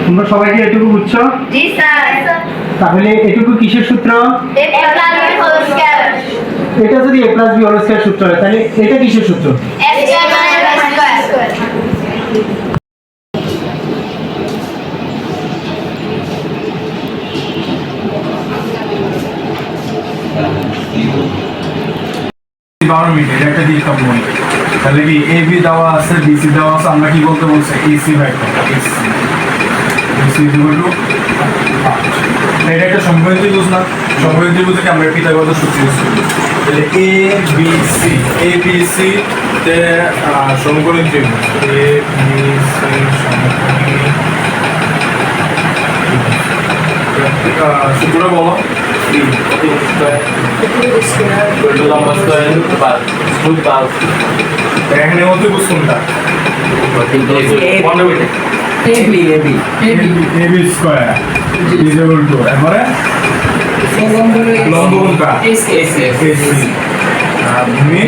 তোমরা সবাই কি এটুকু বুঝছো? জি স্যার। তাহলে এটুকু কিসের সূত্র? a plus b whole square। এটা যদি a plus b whole square সূত্র হয় তাহলে এটা কিসের সূত্র? a square minus b square। এটা একটা দিয়ে সব মনে তাহলে কি এ বি দেওয়া আছে বিসি দেওয়া আছে আমরা কি বলতে বলছি এসি বাই এসি এটা একটা সমবাহী ত্রিভুজ না সমবাহী ত্রিভুজ থেকে আমরা পিথাগোরাসের সূত্র ইউজ করি তাহলে এ বি সি তে সমকোণী ত্রিভুজ এ বি সি সূত্রটা বলো এখানে মধ্যে বুঝ কোনটা A B square is equal to এবারে লম্ব কোনটা এসি ভূমি